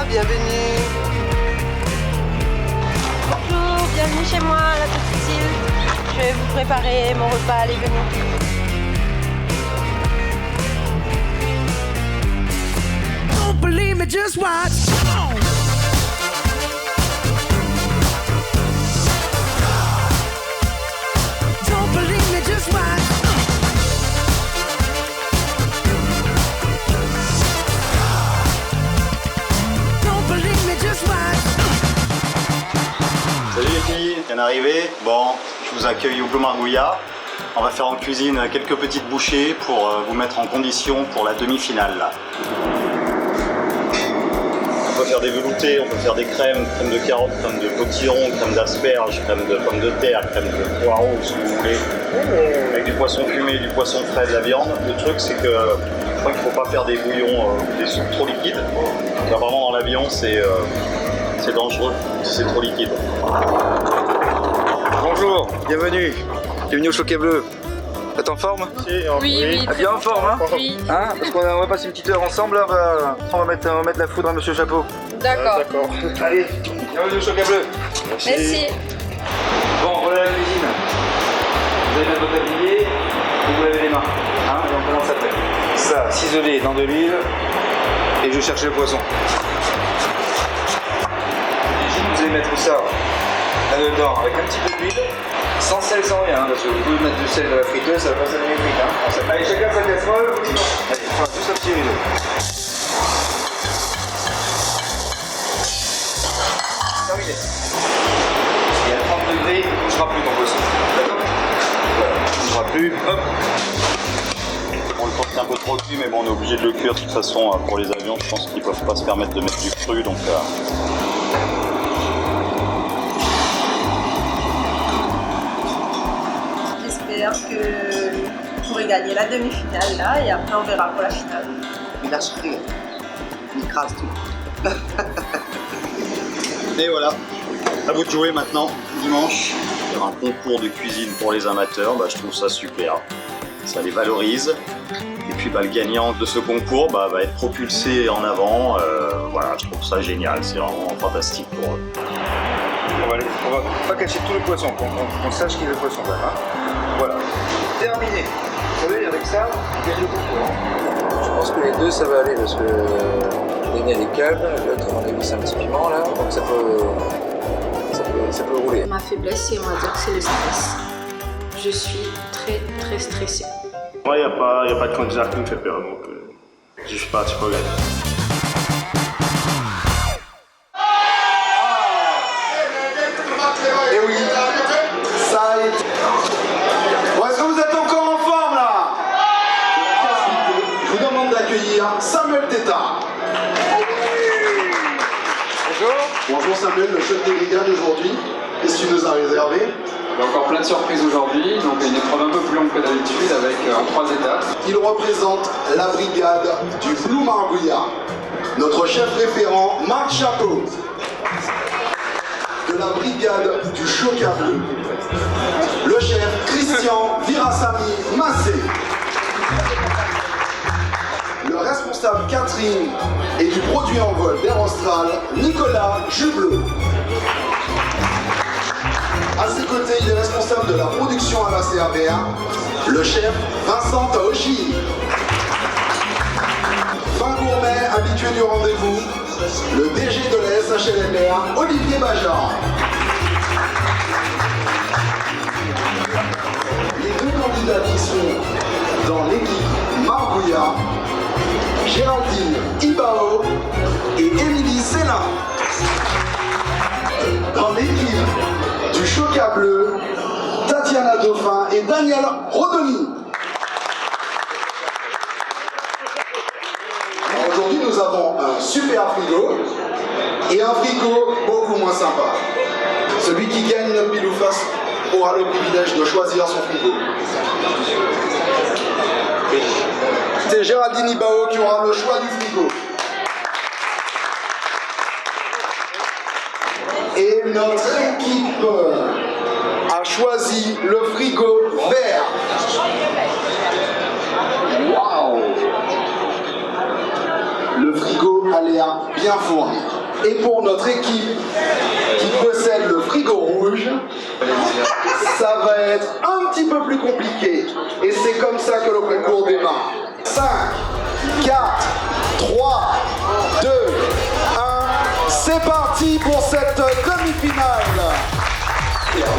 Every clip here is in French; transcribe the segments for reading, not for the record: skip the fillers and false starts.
bienvenue. Bonjour, bienvenue chez moi, la petite île. Je vais vous préparer mon repas, allez venez. Don't believe me, just watch. Come on. Don't believe me, just watch. Don't believe me, just watch. Salut les filles, bien arrivé. Bon, je vous accueille au Blue Margouillat. On va faire en cuisine quelques petites bouchées pour vous mettre en condition pour la demi-finale là. On peut faire des veloutés, on peut faire des crèmes, crème de carottes, crème de potiron, crème d'asperges, crème de pommes de terre, crème de poireaux si vous voulez. Avec du poisson fumé, du poisson frais, de la viande. Le truc c'est que je crois qu'il ne faut pas faire des bouillons, des soupes trop liquides. Car vraiment dans l'avion c'est dangereux si c'est trop liquide. Bonjour, bienvenue au Choquet Bleu. Vous êtes en forme? Oui. Ah, bien en forme, hein? Oui. Hein? Parce qu'on va passer une petite heure ensemble, là, on va mettre la foudre à Monsieur Chapeau. D'accord. Allez, bienvenue au Choquet Bleu. Merci. Bon, voilà la cuisine. Vous allez mettre votre tablier et vous lavez les mains. Hein? Et on commence après. Ça, ciselé dans de l'huile et je vais chercher le poisson. Vous allez mettre ça là-dedans avec un petit peu d'huile. Sans sel, sans rien, parce que vous pouvez mettre du sel dans la friteuse, ça va pas s'allumer vite. Hein. Allez, chacun sa casserole. Allez, on va juste un petit rideau. Terminé. Et à 30 degrés, il ne bougera plus ton poisson. D'accord? Voilà, il ne bougera plus. Hop. On le porte un peu trop cuit, mais bon, on est obligé de le cuire de toute façon pour les avions. Je pense qu'ils ne peuvent pas se permettre de mettre du cru, donc. J'espère que vous pourrez gagner la demi-finale là et après on verra pour la finale. Il lâche rien. Il crase tout. Et voilà, à vous de jouer maintenant, dimanche. Il y aura un concours de cuisine pour les amateurs, je trouve ça super. Ça les valorise. Et puis le gagnant de ce concours va être propulsé en avant. Voilà, je trouve ça génial, c'est vraiment fantastique pour eux. On va pas cacher tout le poisson, qu'on sache qui est le poisson là. Hein. Voilà, terminé. Vous savez, avec ça, vous gagnez le concours. Je pense que les deux ça va aller parce que l'aîné elle est calme, l'autre on a mis un petit piment là, donc ça peut rouler. Ma faiblesse, on va dire que c'est le stress. Je suis très stressée. Moi, il n'y a pas de candidat qui me fait peur, donc je suis parti pour gagner. Et oui, ça a été. Bon, est-ce que vous êtes encore en forme là? Je vous demande d'accueillir Samuel Tétard. Bonjour. Bonjour Samuel, le chef des brigades aujourd'hui. Qu'est-ce que tu nous as réservé? Il y a encore plein de surprises aujourd'hui, donc une épreuve un peu plus longue que d'habitude avec 3 étapes. Il représente la brigade du Blue Margouillat. Notre chef référent, Marc Chapeau. De la brigade du Choquet Bleu, le chef Christian Virassami Massé. Le responsable catering et du produit en vol d'Air Austral, Nicolas Jublot. À ses côtés, il est responsable de la production à la CABR, le chef Vincent Taochi. Fin gourmet habitué du rendez-vous, le DG de la SHLMR, Olivier Bajard. Les deux candidats qui sont dans l'équipe Margouillat, Géraldine Ibao et Émilie Célin. Dans l'équipe du Choquet Bleu, Tatiana Dauphin et Daniel Rodoni. Aujourd'hui, nous avons un super frigo et un frigo beaucoup moins sympa. Celui qui gagne notre pile ou face aura le privilège de choisir son frigo. C'est Géraldine Ibao qui aura le choix du frigo. Et notre équipe a choisi le frigo vert. Waouh! Le frigo a l'air bien fourni. Et pour notre équipe qui possède le frigo rouge, ça va être un petit peu plus compliqué. Et c'est comme ça que le concours démarre. 5, 4, 3, 2, 1. C'est parti pour cette demi-finale.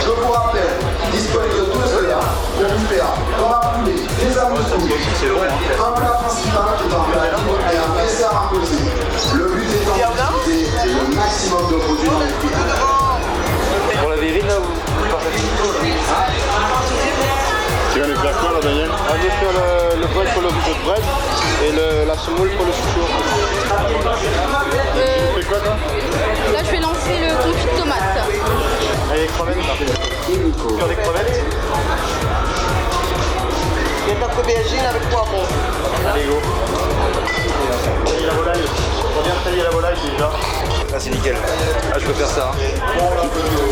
Je vous rappelle, disponible de tous cela pour vous faire dans la foulée des amours, un plat principal qui est un plat libre et un dessert imposé. Le but étant d'utiliser le maximum de produits dans les frigo. Pour la vérine, là, vous partagez Tu vas nous faire quoi là, Daniel? On va faire le bread pour le bread et la semoule pour le chouchou. Tu fais quoi toi? Là, je vais lancer le confit de tomate. Allez, les crevettes là. Faire des crevettes. Et notre aubergine avec poivron. Allez, go. Tailler la volaille. Faut bien tailler la volaille déjà. Ah, c'est nickel. Ah, je peux faire ça.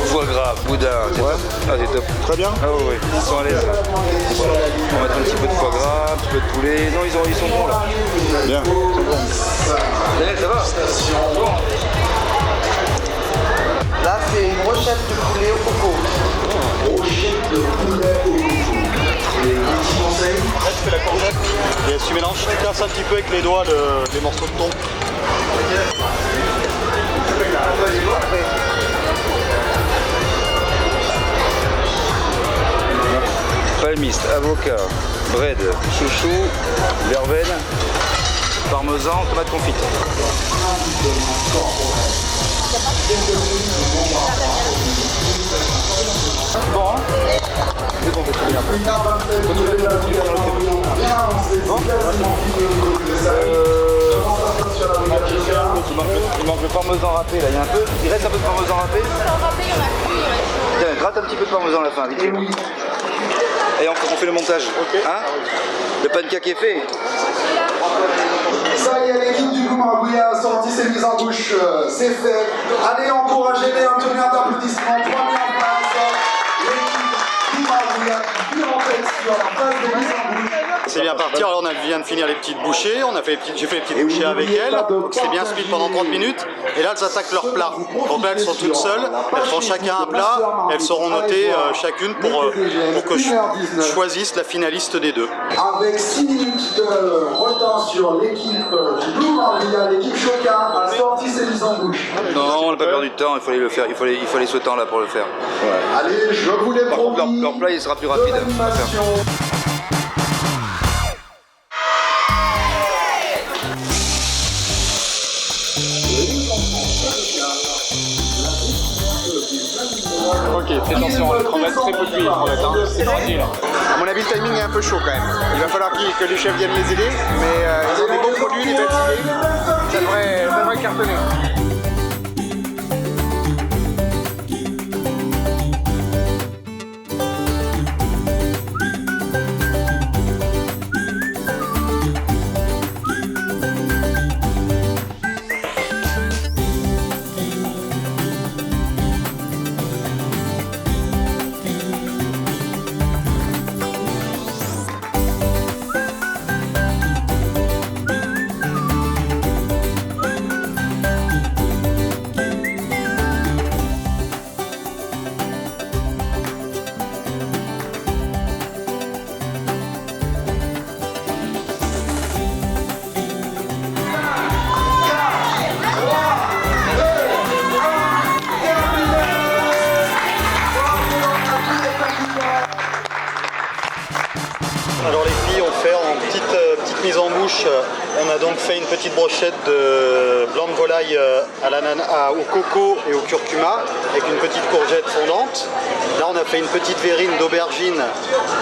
Foie gras, boudin. Ouais. Ah, c'est top. Très bien. Ah oui, ils sont à l'aise. On va mettre un petit peu de foie gras, un petit peu de poulet. Non, ils sont bons là. Bien. Daniel, ça va? Là, c'est une brochette de poulet au coco. Brochette de poulet au coco. Les petits conseils. Là, tu fais la courgette et tu mélanges, tu casses un petit peu avec les doigts les morceaux de thon. Palmiste, avocat, bread, chouchou, verveine, parmesan, tomate confite. Bon, hein? C'est bon, c'est bien. Il manque le parmesan râpé là, il y a un peu. Il reste un peu de parmesan râpé. Tiens, gratte un petit peu de parmesan à la fin, vite. Et on fait le montage. Ok. Hein? Le pancake est fait. Ça y est, l'équipe du Goumarbouya a sorti ses mises en bouche, c'est fait. Allez, encouragez-les, un tonnerre d'applaudissements. Première place, l'équipe Goumarbouya qui en tête sur la phase des mises en bouche. C'est bien parti, alors on vient de finir les petites bouchées, j'ai fait les petites bouchées avec elles, donc c'était bien speed pendant 30 minutes, et là elles attaquent leur plat. Donc là elles sont toutes seules, elles font chacun un plat, elles seront notées chacune pour que je choisisse la finaliste des deux. Avec 6 minutes de retard sur l'équipe du Goumarbouya, l'équipe Choca a sorti ses mises en bouche. Non, on n'a pas perdu de temps, il fallait le faire, il fallait ce temps là pour le faire. Ouais. Allez, je vous l'ai Par contre, promis. leur plat il sera plus rapide à faire. Ok, fais attention, les crevettes, très peu cuit les crevettes, hein. C'est facile. À mon avis, le timing est un peu chaud quand même. Il va falloir que les chefs viennent les aider, mais ils ont des bons produits, des belles idées. Ça devrait cartonner. Alors les filles ont fait en petite mise en bouche, on a donc fait une petite brochette de blanc de volaille au coco et au curcuma avec une petite courgette fondante. Là on a fait une petite verrine d'aubergine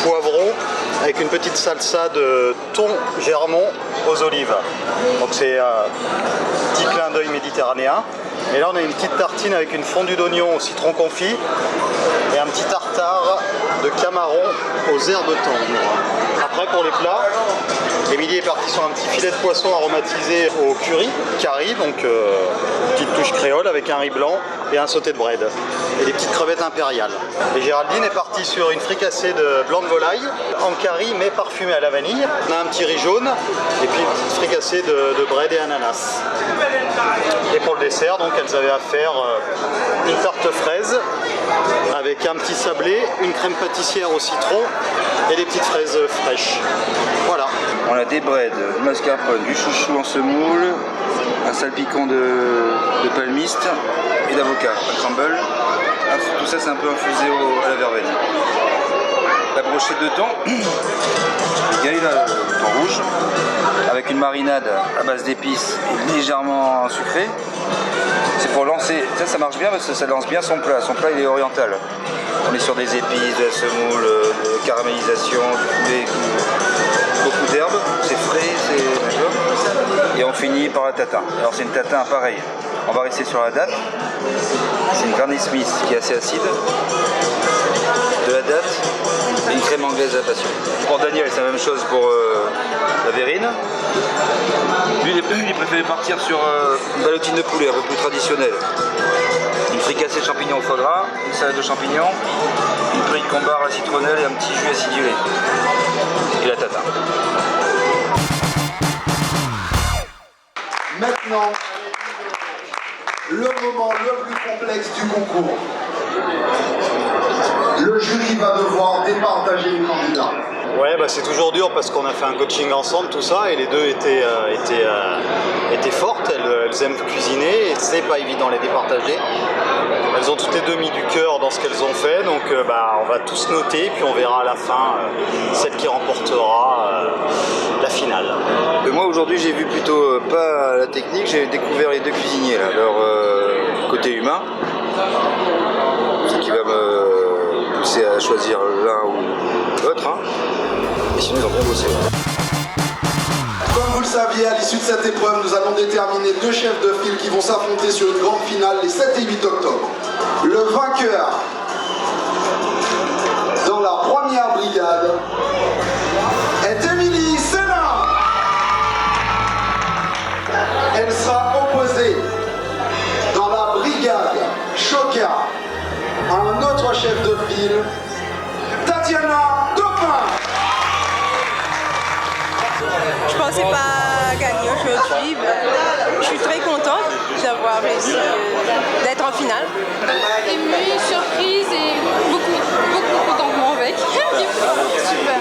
poivron avec une petite salsa de thon germont aux olives. Donc c'est un petit clin d'œil méditerranéen. Et là on a une petite tartine avec une fondue d'oignon au citron confit et un petit tartare de camarons aux herbes tendres. Après pour les plats, Émilie est partie sur un petit filet de poisson aromatisé au curry, donc petite touche créole avec un riz blanc et un sauté de bread. Et des petites crevettes impériales. Et Géraldine est partie sur une fricassée de blanc de volaille en curry mais parfumée à la vanille. On a un petit riz jaune et puis une petite fricassée de bread et ananas. Et pour le dessert, donc elles avaient à faire une tarte fraise avec un petit sablé, une crème pâtissière au citron et des petites fraises fraîches. Voilà. On a des breads, du mascarpone, du chouchou en semoule, un salpicon de palmiste et d'avocat, un crumble. Tout ça c'est un peu infusé à la verveine. La brochette de thon, le thon rouge, avec une marinade à base d'épices et légèrement sucrée. C'est pour lancer, ça marche bien parce que ça lance bien son plat. Son plat il est oriental. On est sur des épices, de la semoule, de caramélisation, du poulet, beaucoup d'herbes, c'est frais, c'est d'accord. Et on finit par la tatin. Alors c'est une tatin pareil. On va rester sur la date. C'est une Granny Smith qui est assez acide. De la date et une crème anglaise à la passion. Pour Daniel, c'est la même chose pour la verrine. Lui, il préférait partir sur une ballotine de poulet un peu plus traditionnelle. Une fricassée de champignons au foie gras, une salade de champignons, une purée de combar à la citronnelle et un petit jus acidulé. Et la tatin. Maintenant, le moment le plus complexe du concours. Le jury va devoir départager les candidats. Ouais, bah c'est toujours dur parce qu'on a fait un coaching ensemble, tout ça, et les deux étaient fortes, elles aiment cuisiner, et c'est pas évident les départager. Elles ont toutes les deux mis du cœur dans ce qu'elles ont fait, donc on va tous noter, puis on verra à la fin celle qui remportera la finale. Moi aujourd'hui j'ai vu plutôt pas la technique, j'ai découvert les deux cuisiniers, là, leur côté humain, ce qui va me pousser à choisir l'un ou l'autre. Hein. Et sinon ils ont bien bossé. Comme vous le saviez, à l'issue de cette épreuve, nous allons déterminer deux chefs de file qui vont s'affronter sur une grande finale les 7 et 8 octobre. Le vainqueur dans la première brigade est Émilie Sénat. Elle sera opposée dans la brigade Choca à un autre chef de file, Tatiana Topin. Je pensais pas gagner aujourd'hui. Je suis très contente d'avoir réussi d'être en finale. Émue, surprise et beaucoup contentement avec. Super.